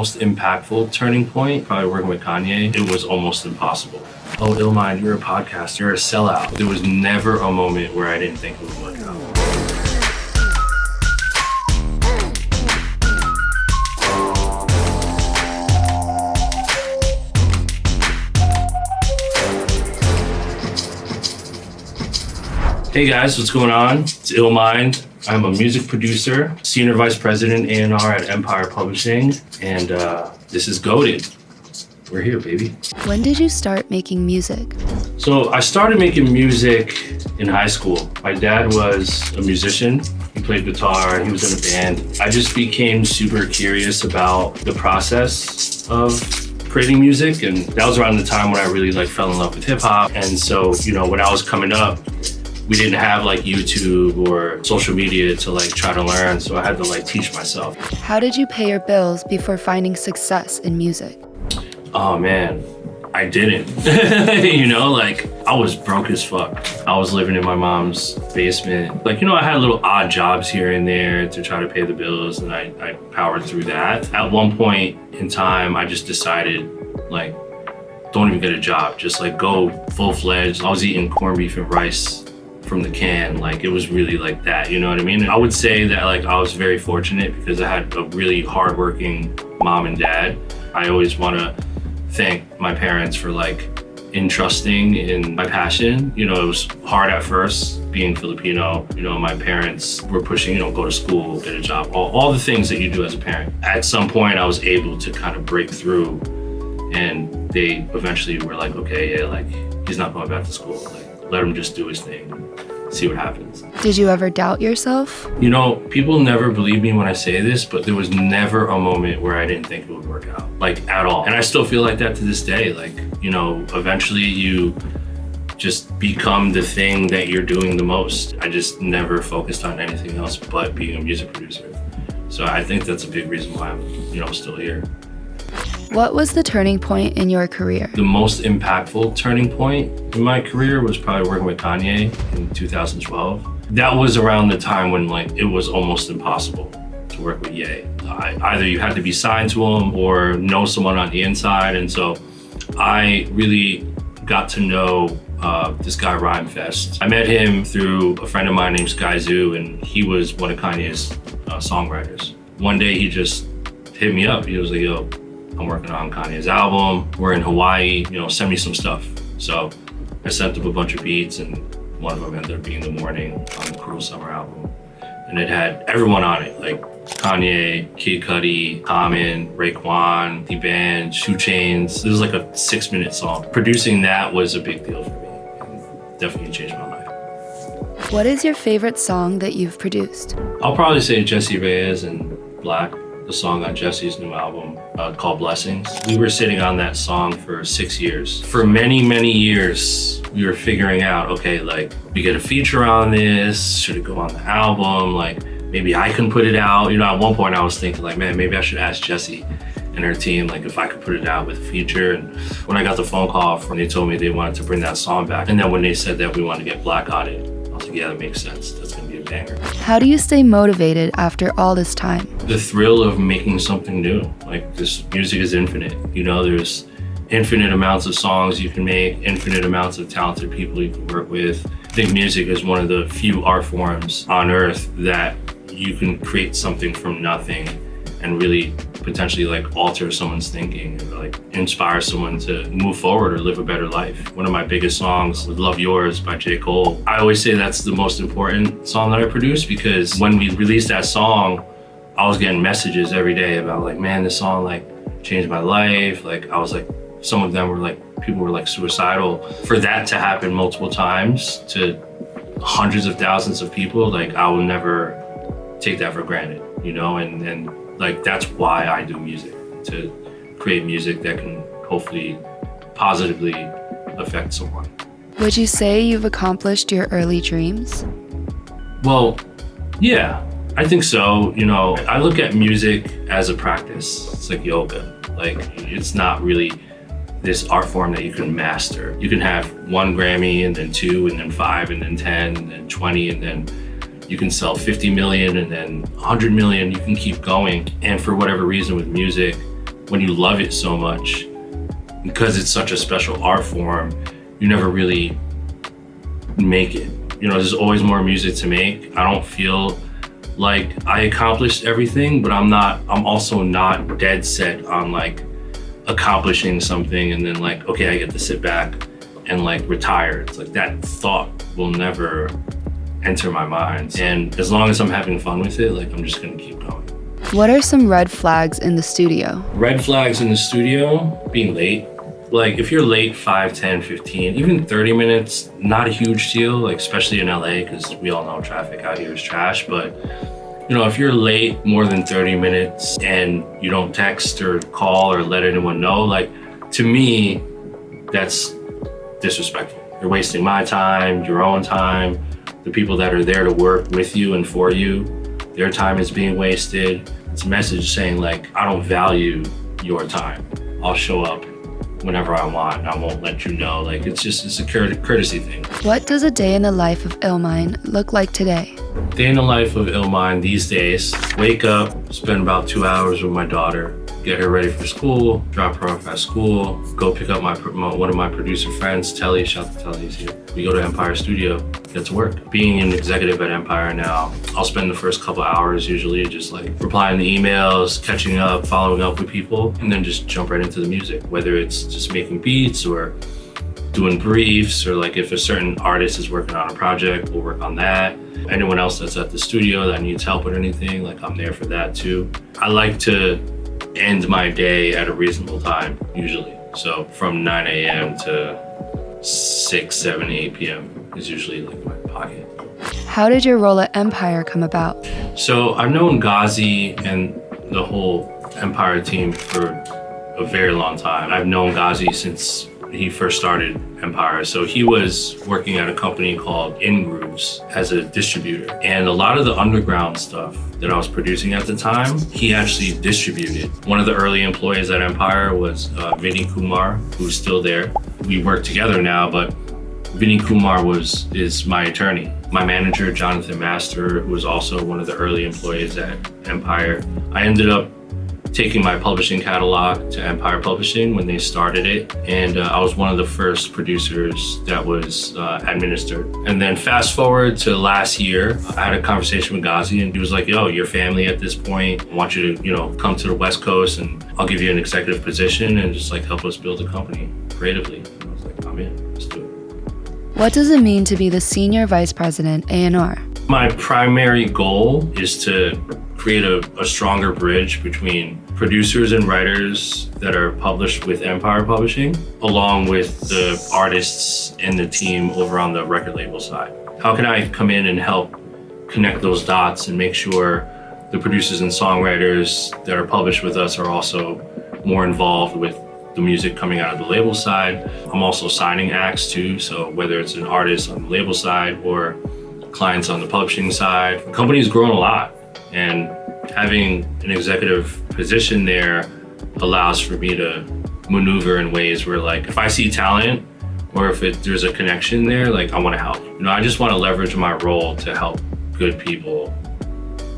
most impactful turning point, probably working with Kanye, it was almost impossible. Oh, llmind, you're a podcaster, you're a sellout. There was never a moment where I didn't think it would work out. Hey guys, what's going on? It's llmind. I'm a music producer, senior vice president A&R at Empire Publishing, and this is Goated. We're here, baby. When did you start making music? So I started making music in high school. My dad was a musician. He played guitar, he was in a band. I just became super curious about the process of creating music, and that was around the time when I really fell in love with hip hop. And so, when I was coming up, we didn't have YouTube or social media to try to learn, so I had to teach myself. How did you pay your bills before finding success in music? Oh man, I didn't. I was broke as fuck. I was living in my mom's basement. I had little odd jobs here and there to try to pay the bills, and I powered through that. At one point in time, I just decided, don't even get a job, just go full-fledged. I was eating corned beef and rice from the can. It was really that, you know what I mean? I would say that I was very fortunate because I had a really hardworking mom and dad. I always want to thank my parents for entrusting in my passion. It was hard at first being Filipino. My parents were pushing, go to school, get a job, all the things that you do as a parent. At some point I was able to kind of break through, and they eventually were okay, yeah, he's not going back to school. Let him just do his thing, see what happens. Did you ever doubt yourself? People never believe me when I say this, but there was never a moment where I didn't think it would work out, at all. And I still feel like that to this day. Eventually you just become the thing that you're doing the most. I just never focused on anything else but being a music producer. So I think that's a big reason why I'm, still here. What was the turning point in your career? The most impactful turning point in my career was probably working with Kanye in 2012. That was around the time when it was almost impossible to work with Ye. Either you had to be signed to him or know someone on the inside. And so I really got to know this guy Rhymefest. I met him through a friend of mine named Sky Zoo, and he was one of Kanye's songwriters. One day he just hit me up. He was like, yo, I'm working on Kanye's album. We're in Hawaii, send me some stuff. So I sent him a bunch of beats, and one of them ended up being The Morning on the Cruel Summer album. And it had everyone on it, Kanye, Kid Cudi, Common, Raekwon, D-Band, Chainz. It was a 6-minute song. Producing that was a big deal for me, and definitely changed my life. What is your favorite song that you've produced? I'll probably say Jesse Reyes and Black, the song on Jesse's new album called Blessings. We were sitting on that song for 6 years. For many, many years, we were figuring out, okay, we get a feature on this, should it go on the album? Maybe I can put it out. At one point I was thinking man, maybe I should ask Jesse and her team, if I could put it out with a feature. And when I got the phone call from, they told me they wanted to bring that song back. And then when they said that we wanted to get Black on it, I was like, yeah, that makes sense. That's gonna be a banger. How do you stay motivated after all this time? The thrill of making something new. This music is infinite. There's infinite amounts of songs you can make, infinite amounts of talented people you can work with. I think music is one of the few art forms on earth that you can create something from nothing and really potentially alter someone's thinking, or inspire someone to move forward or live a better life. One of my biggest songs was Love Yours by J. Cole. I always say that's the most important song that I produced, because when we released that song, I was getting messages every day about man, this song changed my life. I was some of them were people were suicidal. For that to happen multiple times to hundreds of thousands of people, I will never take that for granted, and that's why I do music, to create music that can hopefully positively affect someone. Would you say you've accomplished your early dreams? Well, yeah, I think so. I look at music as a practice. It's like yoga. It's not really this art form that you can master. You can have 1 Grammy and then 2 and then 5 and then 10 and then 20 and then you can sell 50 million and then 100 million. You can keep going. And for whatever reason with music, when you love it so much, because it's such a special art form, you never really make it. You know, there's always more music to make. I don't feel like I accomplished everything, but I'm also not dead set on like accomplishing something and then like, okay, I get to sit back and like retire. It's like that thought will never enter my mind. And as long as I'm having fun with it, like I'm just gonna keep going. What are some red flags in the studio? Red flags in the studio, being late. Like if you're late 5, 10, 15, even 30 minutes, not a huge deal, like especially in LA, because we all know traffic out here is trash. But you know, if you're late more than 30 minutes and you don't text or call or let anyone know, like to me, that's disrespectful. You're wasting my time, your own time, the people that are there to work with you and for you, their time is being wasted. It's a message saying like, I don't value your time. I'll show up whenever I want. I won't let you know. Like it's a courtesy thing. What does a day in the life of llmind look like today? Day in the life of llmind these days, wake up, spend about 2 hours with my daughter, get her ready for school, drop her off at school, go pick up one of my producer friends, Telly, shout out to Telly, he's here. We go to Empire Studio, get to work. Being an executive at Empire now, I'll spend the first couple hours usually just like replying to emails, catching up, following up with people, and then just jump right into the music, whether it's just making beats or doing briefs, or like if a certain artist is working on a project, we'll work on that. Anyone else that's at the studio that needs help with anything, like I'm there for that too. I like to end my day at a reasonable time, usually. So from 9 a.m. to 6, 7, 8 p.m. is usually like my pocket. How did your role at Empire come about? So I've known Ghazi and the whole Empire team for a very long time. I've known Ghazi since he first started Empire. So he was working at a company called Grooves as a distributor. And a lot of the underground stuff that I was producing at the time, he actually distributed. One of the early employees at Empire was Vinny Kumar, who's still there. We work together now, but Vinny Kumar is my attorney. My manager, Jonathan Master, who was also one of the early employees at Empire. I ended up taking my publishing catalog to Empire Publishing when they started it. And I was one of the first producers that was administered. And then fast forward to last year, I had a conversation with Ghazi and he was like, yo, your family at this point, I want you to, come to the West Coast and I'll give you an executive position and just like help us build a company creatively. And I was like, I'm in, let's do it. What does it mean to be the Senior Vice President A&R? My primary goal is to create a stronger bridge between producers and writers that are published with Empire Publishing, along with the artists and the team over on the record label side. How can I come in and help connect those dots and make sure the producers and songwriters that are published with us are also more involved with the music coming out of the label side? I'm also signing acts too, so whether it's an artist on the label side or clients on the publishing side. The company's grown a lot, and having an executive position there allows for me to maneuver in ways where, like, if I see talent or if there's a connection there, like, I want to help. I just want to leverage my role to help good people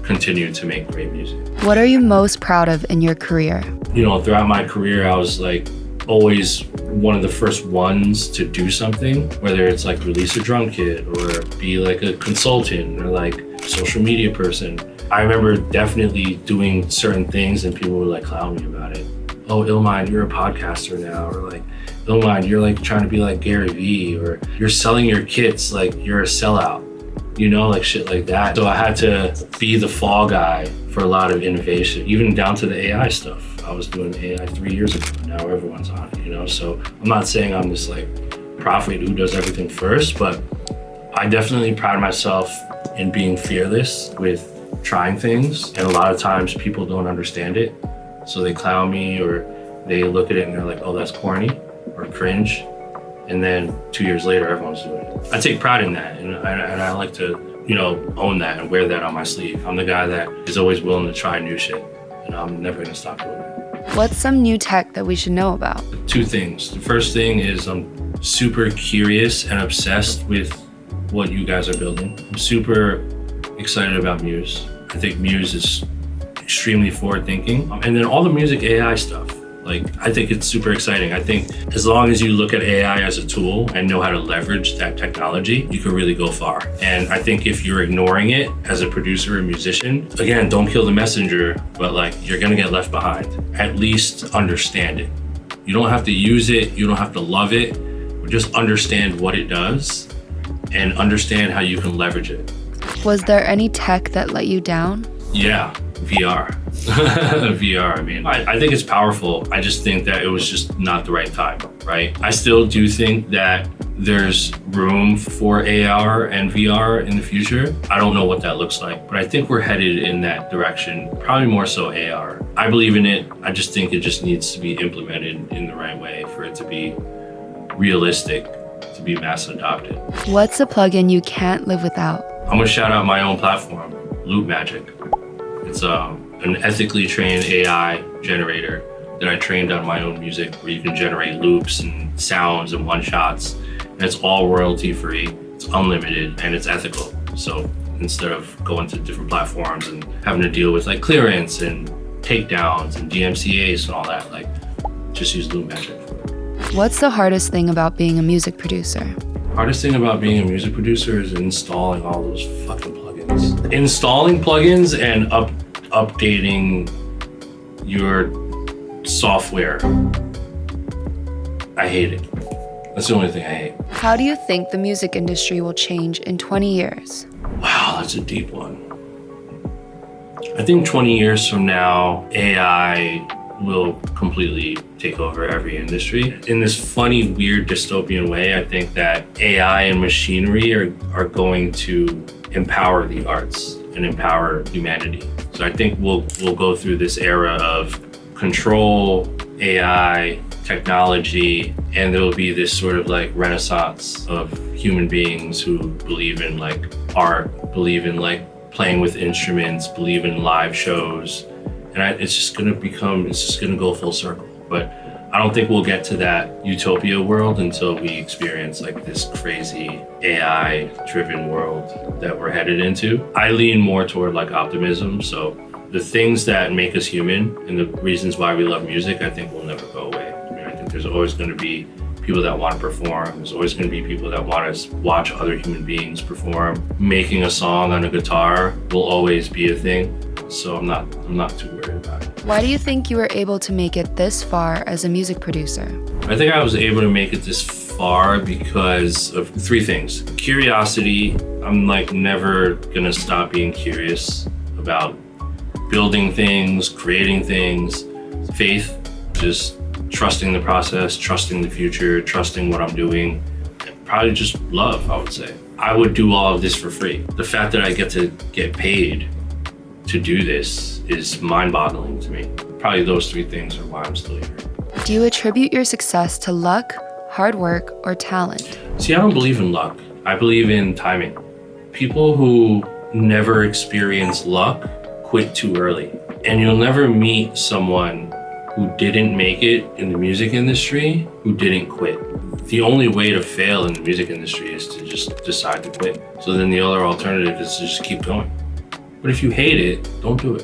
continue to make great music. What are you most proud of in your career? Throughout my career, I was like always one of the first ones to do something, whether it's like release a drum kit or be like a consultant or like social media person. I remember definitely doing certain things and people would like clown me about it. Oh, llmind, you're a podcaster now, or like, llmind, you're like trying to be like Gary Vee, or you're selling your kits like you're a sellout, like shit like that. So I had to be the fall guy for a lot of innovation, even down to the AI stuff. I was doing AI 3 years ago, now everyone's on it, So I'm not saying I'm this like prophet who does everything first, but I definitely pride myself in being fearless with trying things. And a lot of times people don't understand it. So they clown me or they look at it and they're like, oh, that's corny or cringe. And then 2 years later, everyone's doing it. I take pride in that. And I like to, own that and wear that on my sleeve. I'm the guy that is always willing to try new shit. And I'm never gonna stop doing that. What's some new tech that we should know about? 2 things. The first thing is I'm super curious and obsessed with what you guys are building. I'm super excited about Muse. I think Muse is extremely forward thinking. And then all the music AI stuff. Like, I think it's super exciting. I think as long as you look at AI as a tool and know how to leverage that technology, you can really go far. And I think if you're ignoring it as a producer or musician, again, don't kill the messenger, but like, you're gonna get left behind. At least understand it. You don't have to use it, you don't have to love it, but just understand what it does and understand how you can leverage it. Was there any tech that let you down? Yeah, VR. VR, I mean, I think it's powerful. I just think that it was just not the right time, right? I still do think that there's room for AR and VR in the future. I don't know what that looks like, but I think we're headed in that direction, probably more so AR. I believe in it. I just think it just needs to be implemented in the right way for it to be realistic, to be mass adopted. What's a plugin you can't live without? I'm gonna shout out my own platform, Loop Magic. It's an ethically trained AI generator that I trained on my own music, where you can generate loops and sounds and one-shots. And it's all royalty free, it's unlimited, and it's ethical. So instead of going to different platforms and having to deal with like clearance and takedowns and DMCAs and all that, like, just use Loop Magic. What's the hardest thing about being a music producer? Hardest thing about being a music producer is installing all those fucking plugins. Installing plugins and updating your software. I hate it. That's the only thing I hate. How do you think the music industry will change in 20 years? Wow, that's a deep one. I think 20 years from now, AI will completely take over every industry. In this funny, weird, dystopian way, I think that AI and machinery are going to empower the arts and empower humanity. So I think we'll go through this era of control, AI, technology, and there will be this sort of like renaissance of human beings who believe in like art, believe in like playing with instruments, believe in live shows. And it's just gonna go full circle. But I don't think we'll get to that utopia world until we experience like this crazy AI-driven world that we're headed into. I lean more toward like optimism. So the things that make us human and the reasons why we love music, I think will never go away. I mean, I think there's always gonna be people that want to perform. There's always going to be people that want to watch other human beings perform. Making a song on a guitar will always be a thing. So I'm not too worried about it. Why do you think you were able to make it this far as a music producer? I think I was able to make it this far because of three things. Curiosity. I'm like never gonna stop being curious about building things, creating things. Faith, just trusting the process, trusting the future, trusting what I'm doing. Probably just love, I would say. I would do all of this for free. The fact that I get to get paid to do this is mind-boggling to me. Probably those three things are why I'm still here. Do you attribute your success to luck, hard work, or talent? See, I don't believe in luck. I believe in timing. People who never experience luck quit too early. And you'll never meet someone who didn't make it in the music industry who didn't quit. The only way to fail in the music industry is to just decide to quit. So then the other alternative is to just keep going. But if you hate it, don't do it.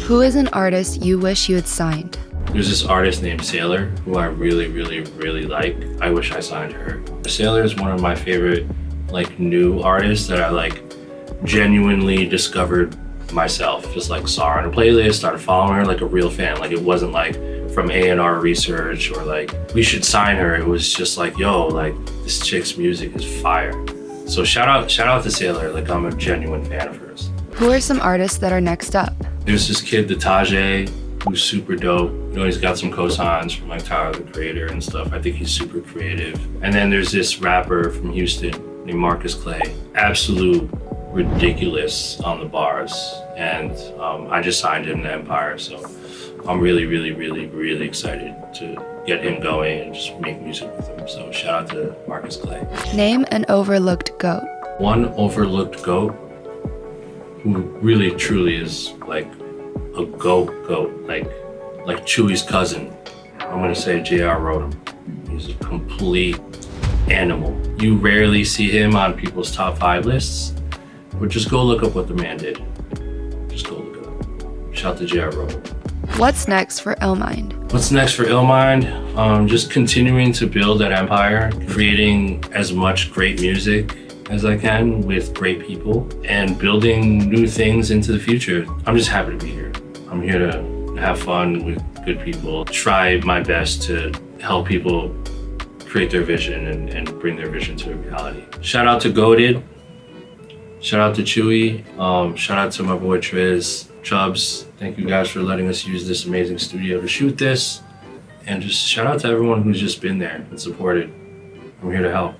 Who is an artist you wish you had signed? There's this artist named Sailor who I really, really, really like. I wish I signed her. Sailor is one of my favorite like new artists that I like genuinely discovered myself. Just like saw her on a playlist, started following her like a real fan. Like it wasn't like from A&R research or like we should sign her. It was just like, yo, like this chick's music is fire. So shout out to Sailor. Like I'm a genuine fan of hers. Who are some artists that are next up? There's this kid, the Tajay, who's super dope. You know, he's got some cosigns from like Tyler, the Creator and stuff. I think he's super creative. And then there's this rapper from Houston named Marcus Clay. Absolute ridiculous on the bars. And I just signed him to Empire. So I'm really, really, really, really excited to get him going and just make music with him. So shout out to Marcus Clay. Name an overlooked GOAT. One overlooked GOAT who really truly is like a goat, like Chewie's cousin. I'm gonna say J.R. wrote him. He's a complete animal. You rarely see him on people's top 5 lists, but just go look up what the man did. Just go look it up. Shout out to J.R. Roll. What's next for llmind? What's next for llmind? Just continuing to build that empire, creating as much great music as I can with great people, and building new things into the future. I'm just happy to be here. I'm here to have fun with good people, try my best to help people create their vision and bring their vision to reality. Shout out to Goated. Shout out to Chewy. Shout out to my boy Triz, Chubbs. Thank you guys for letting us use this amazing studio to shoot this. And just shout out to everyone who's just been there and supported. I'm here to help.